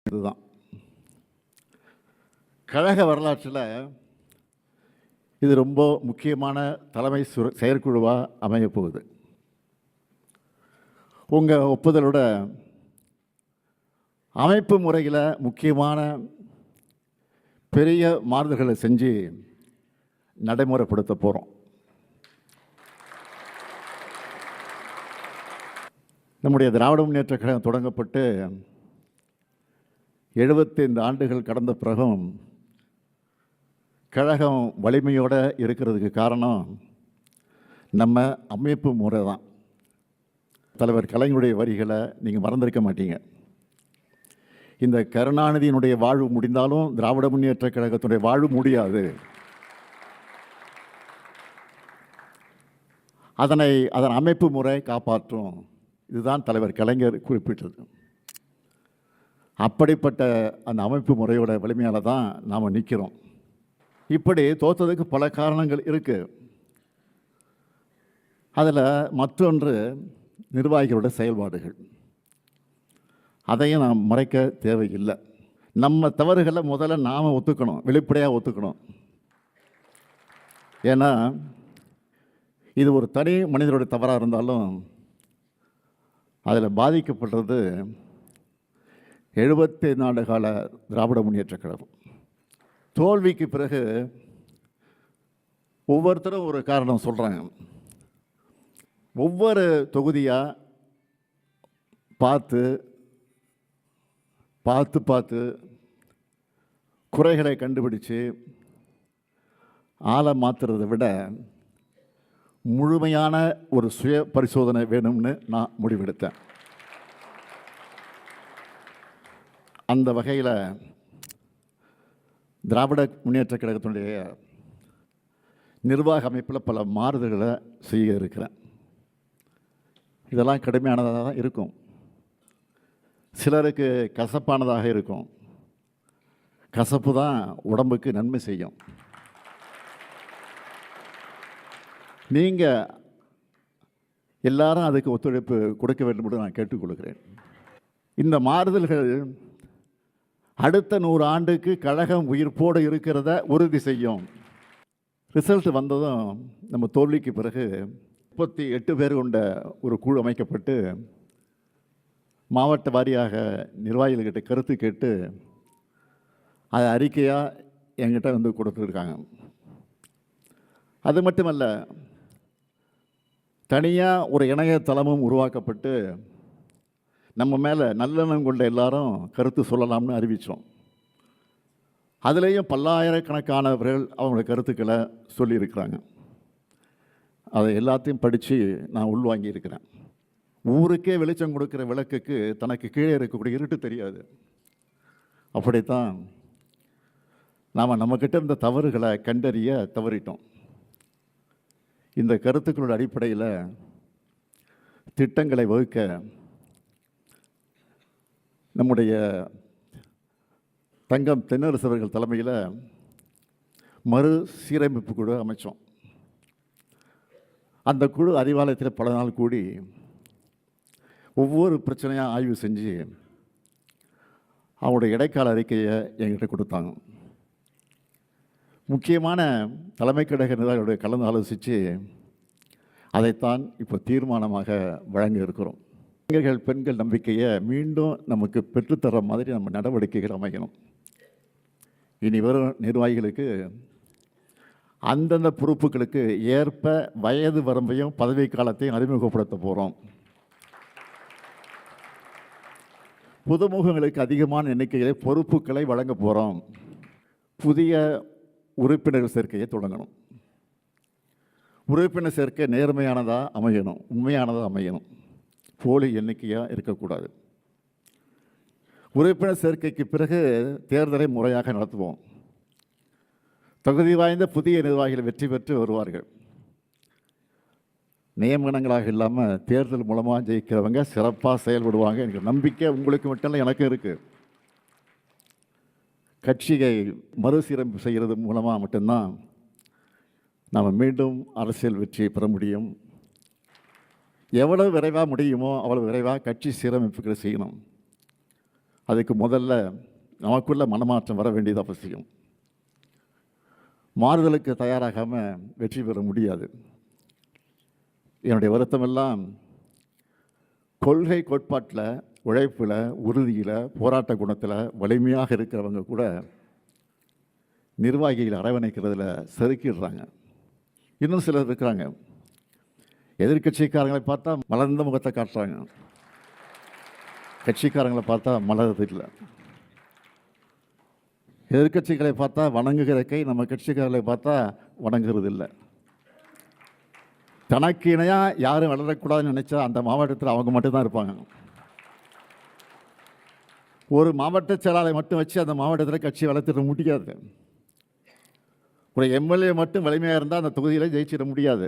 இதுதான் கழக வரலாற்றில் இது ரொம்ப முக்கியமான தலைமை செயற்குழுவாக அமையப் போகுது. உங்கள் ஒப்புதலோட அமைப்பு முறையில் முக்கியமான பெரிய மாறுதல்களை செஞ்சு நடைமுறைப்படுத்த போகிறோம். நம்முடைய திராவிட முன்னேற்ற கழகம் தொடங்கப்பட்டு 75 ஆண்டுகள் கடந்த பிறகும் கழகம் வலிமையோடு இருக்கிறதுக்கு காரணம் நம்ம அமைப்பு முறை தான். தலைவர் கலைஞருடைய வரிகளை நீங்கள் மறந்திருக்க மாட்டீங்க. இந்த கருணாநிதியினுடைய வாழ்வு முடிந்தாலும் திராவிட முன்னேற்ற கழகத்தினுடைய வாழ்வு முடியாது. அதன் அமைப்பு முறை காப்பாற்றும். இதுதான் தலைவர் கலைஞர் குறிப்பிட்டது. அப்படிப்பட்ட அந்த அமைப்பு முறையோட வலிமையால் தான் நாம் நிற்கிறோம். இப்படி தோற்றதுக்கு பல காரணங்கள் இருக்குது. அதில் மற்றொன்று நிர்வாகிகளோட செயல்பாடுகள். அதையும் நாம் மறைக்க தேவையில்லை. நம்ம தவறுகளை முதல்ல நாம் ஒத்துக்கணும், வெளிப்படையாக ஒத்துக்கணும். ஏன்னா இது ஒரு தனி மனிதனுடைய தவறாக இருந்தாலும் அதில் பாதிக்கப்படுறது 75 ஆண்டு கால திராவிட முன்னேற்ற கழகம். தோல்விக்கு பிறகு ஒவ்வொருத்தரும் ஒரு காரணம் சொல்கிறாங்க. ஒவ்வொரு தொகுதியாக பார்த்து குறைகளை கண்டுபிடிச்சு ஆளை மாற்றுறதை விட முழுமையான ஒரு சுய பரிசோதனை வேணும்னு நான் முடிவெடுத்தேன். அந்த வகையில் திராவிட முன்னேற்ற கழகத்தினுடைய நிர்வாக அமைப்பில் பல மாறுதல்களை செய்ய இருக்கிறேன். இதெல்லாம் கடுமையானதாக தான் இருக்கும், சிலருக்கு கசப்பானதாக இருக்கும். கசப்பு தான் உடம்புக்கு நன்மை செய்யும். நீங்கள் எல்லாரும் அதுக்கு ஒத்துழைப்பு கொடுக்க வேண்டும் என்று நான் கேட்டுக்கொள்கிறேன். இந்த மாறுதல்கள் அடுத்த 100 ஆண்டுக்கு கழகம் உயிர்ப்போடு இருக்கிறத உறுதி செய்யும். ரிசல்ட் வந்ததும் நம்ம தோல்விக்கு பிறகு 38 பேர் கொண்ட ஒரு குழு அமைக்கப்பட்டு மாவட்ட வாரியாக நிர்வாகிகள்கிட்ட கருத்து கேட்டு அதை அறிக்கையாக என்கிட்ட வந்து கொடுத்துருக்காங்க. அது மட்டுமல்ல, தனியாக ஒரு இணையதளமும் உருவாக்கப்பட்டு நம்ம மேலே நல்லெண்ணம் கொண்ட எல்லாரும் கருத்து சொல்லலாம்னு அறிவித்தோம். அதுலேயும் பல்லாயிரக்கணக்கானவர்கள் அவங்களோட கருத்துக்களை சொல்லியிருக்கிறாங்க. அதை எல்லாத்தையும் படித்து நான் உள்வாங்கியிருக்கிறேன். ஊருக்கே வெளிச்சம் கொடுக்குற விளக்குக்கு தனக்கு கீழே இருக்கக்கூடிய இருட்டு தெரியாது. அப்படித்தான் நாம் நம்மக்கிட்ட இருந்த தவறுகளை கண்டறிய தவறிட்டோம். இந்த கருத்துக்களோட அடிப்படையில் திட்டங்களை வகுக்க நம்முடைய தங்கம் தென்னரசு அவர்கள் தலைமையில் மறு சீரமைப்பு குழு அமைச்சோம். அந்த குழு அறிவாலயத்தில் பல நாள் கூடி ஒவ்வொரு பிரச்சனையாக ஆய்வு செஞ்சு அவங்களுடைய இடைக்கால அறிக்கையை என்கிட்ட கொடுத்தாங்க. முக்கியமான தலைமை கழக நிர்வாகிகளுடைய கலந்து ஆலோசித்து அதைத்தான் இப்போ தீர்மானமாக வழங்க இருக்கிறோம். இளைஞர்கள் பெண்கள் நம்பிக்கையை மீண்டும் நமக்கு பெற்றுத்தர மாதிரி நம்ம நடவடிக்கைகள் அமைக்கணும். இனி வரும் நிர்வாகிகளுக்கு அந்தந்த பொறுப்புகளுக்கு ஏற்ப வயது வரம்பையும் பதவி காலத்தையும் அறிமுகப்படுத்த போகிறோம். புதுமுகங்களுக்கு அதிகமான எண்ணிக்கையிலே பொறுப்புகளை வழங்க போகிறோம். புதிய உறுப்பினர் சேர்க்கையை தொடங்கணும். உறுப்பினர் சேர்க்கை நேர்மையானதாக அமையணும், உண்மையானதாக அமையணும், போலி எண்ணிக்கையாக இருக்கக்கூடாது. உறுப்பினர் சேர்க்கைக்கு பிறகு தேர்தலை முறையாக நடத்துவோம். தகுதி வாய்ந்த புதிய நிர்வாகிகள் வெற்றி பெற்று வருவார்கள். நியமனங்களாக இல்லாமல் தேர்தல் மூலமாக ஜெயிக்கிறவங்க சிறப்பாக செயல்படுவாங்க. எனக்கு நம்பிக்கை உங்களுக்கு மட்டும் இல்லை, எனக்கும் இருக்குது. கட்சியை மறுசீரமைப்பு செய்கிறது மூலமாக மட்டும்தான் நாம் மீண்டும் அரசியல் வெற்றியை பெற முடியும். எவ்வளவு விரைவாக முடியுமோ அவ்வளவு விரைவாக கட்சி சீரமைப்புகளை செய்யணும். அதுக்கு முதல்ல நமக்குள்ள மனமாற்றம் வர வேண்டியது அவசியம். மாறுதலுக்கு தயாராகாமல் வெற்றி பெற முடியாது. என்னுடைய வருத்தமெல்லாம் கொள்கை கோட்பாட்டில், உழைப்பில், உறுதியில், போராட்ட குணத்தில் வலிமையாக இருக்கிறவங்க கூட நிர்வாகிகள் அரவணைக்கிறதுல செதுக்கிடுறாங்க. இன்னும் சிலர் இருக்கிறாங்க, எதிர்கட்சிக்காரங்களை பார்த்தா மலர்ந்த முகத்தை காட்டுறாங்க, கட்சிக்காரங்களை பார்த்தா மலர்றது இல்லை. எதிர்கட்சிகளை பார்த்தா வணங்குகிற கை நம்ம கட்சிக்காரர்களை பார்த்தா வணங்குறது இல்லை. தனக்கு இணையாக யாரும் வளரக்கூடாதுன்னு நினச்சா அந்த மாவட்டத்தில் அவங்க மட்டும்தான் இருப்பாங்க. ஒரு மாவட்ட செயலாளரை மட்டும் வச்சு அந்த மாவட்டத்தில் கட்சி வளர்த்துட முடியாது. ஒரு எம்எல்ஏ மட்டும் வலிமையாக இருந்தால் அந்த தொகுதியில் ஜெயிச்சிட முடியாது.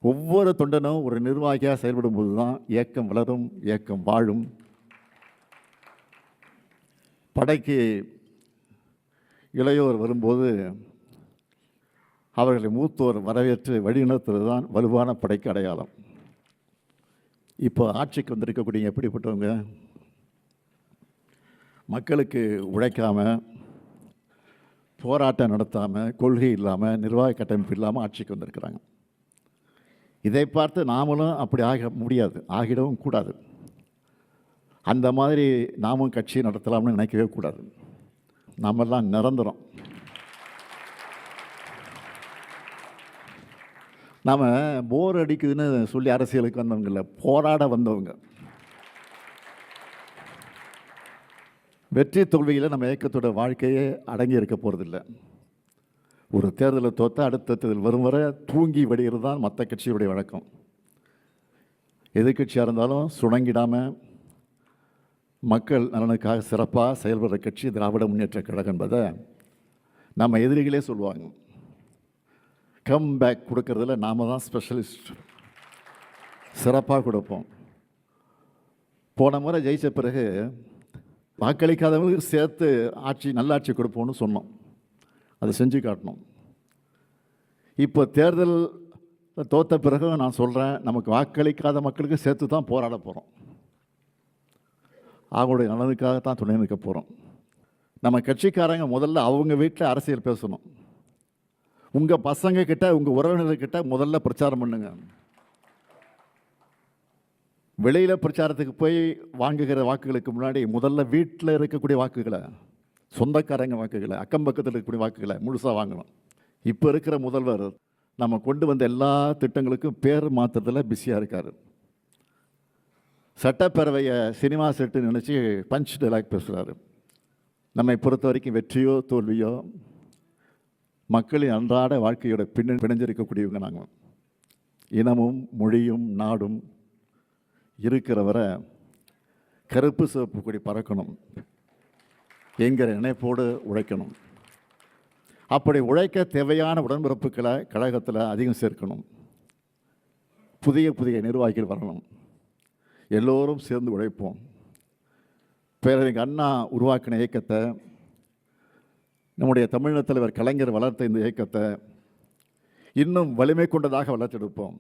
ஒவ்வொரு தொண்டனும் ஒரு நிர்வாகியாக செயல்படும் போது தான் இயக்கம் வளரும், இயக்கம் வாழும். படைக்கு இளையோர் வரும்போது அவர்களை மூத்தோர் வரவேற்று வழிநடத்துவது தான் வலுவான படைக்கு அடையாளம். இப்போ ஆட்சிக்கு வந்திருக்கக்கூடிய எப்படிப்பட்டவங்க? மக்களுக்கு உழைக்காமல், போராட்டம் நடத்தாமல், கொள்கை இல்லாமல், நிர்வாக கட்டமைப்பு இல்லாமல் ஆட்சிக்கு வந்திருக்கிறாங்க. இதை பார்த்து நாமளும் அப்படி ஆக முடியாது, ஆகிடவும் கூடாது. அந்த மாதிரி நாமும் கட்சி நடத்தலாம்னு நினைக்கவே கூடாது. நாமெல்லாம் நிரந்தரம். நாம் போர் அடிக்குதுன்னு சொல்லி அரசியலுக்கு வந்தவங்க இல்லை, போராட வந்தவங்க. வெற்றி தோல்வியில் நம்ம இயக்கத்தோட வாழ்க்கையே அடங்கி இருக்க போகிறதில்லை. ஒரு தேர்தலை தோற்றா அடுத்த தேர்தல் வரும் வரை தூங்கி வடிகிறது தான் மற்ற கட்சியுடைய வழக்கம். எதிர்கட்சியாக இருந்தாலும் சுணங்கிடாமல் மக்கள் நலனுக்காக சிறப்பாக செயல்படுற கட்சி திராவிட முன்னேற்ற கழகம் என்பதை நம்ம எதிரிகளே சொல்லுவாங்க. கம் பேக் கொடுக்கறதுல நாம் தான் ஸ்பெஷலிஸ்ட், சிறப்பாக கொடுப்போம். போன முறை ஜெயித்த பிறகு வாக்களிக்காதவங்களுக்கு சேர்த்து ஆட்சி, நல்லாட்சி கொடுப்போம்னு சொன்னோம். அதை செஞ்சு காட்டணும். இப்போ தேர்தல் தோற்ற பிறகு நான் சொல்கிறேன், நமக்கு வாக்களிக்காத மக்களுக்கு சேர்த்து தான் போராட போகிறோம். அவங்களுடைய நலனுக்காகத்தான் துணை நிற்க போகிறோம். நம்ம கட்சிக்காரங்க முதல்ல அவங்க வீட்டில் அரசியல் பேசணும். உங்கள் பசங்க கிட்ட, உங்கள் உறவினர்கிட்ட முதல்ல பிரச்சாரம் பண்ணுங்க. வெளியில் பிரச்சாரத்துக்கு போய் வாங்குகிற வாக்குகளுக்கு முன்னாடி முதல்ல வீட்டில் இருக்கக்கூடிய வாக்குகளை, சொந்தக்காரங்க வாக்குகளை, அக்கம் பக்கத்தில் இருக்கக்கூடிய வாக்குகளை முழுசாக வாங்கணும். இப்போ இருக்கிற முதல்வர் நம்ம கொண்டு வந்த எல்லா திட்டங்களுக்கும் பேர் மாற்றுறதுல பிஸியாக இருக்கார். சட்டப்பேரவையை சினிமா செட்டு நினச்சி பஞ்ச் டைலாக் பேசுகிறாரு. நம்மை பொறுத்த வரைக்கும் வெற்றியோ தோல்வியோ மக்களின் அன்றாட வாழ்க்கையோட பிணைஞ்சிருக்கக்கூடியவங்க நாங்கள். இனமும் மொழியும் நாடும் இருக்கிறவரை கருப்பு சிவப்பு கொடி பறக்கணும் என்கிற நினைப்போடு உழைக்கணும். அப்படி உழைக்க தேவையான உடன்பிறப்புகளை கழகத்தில் அதிகம் சேர்க்கணும். புதிய புதிய நிர்வாகிகள் வரணும். எல்லோரும் சேர்ந்து உழைப்போம். பேரறிஞர் அண்ணா உருவாக்கின இயக்கத்தை, நம்முடைய தமிழக தலைவர் கலைஞர் வளர்த்த இந்த இயக்கத்தை இன்னும் வலிமை கொண்டதாக வளர்த்தெடுப்போம்.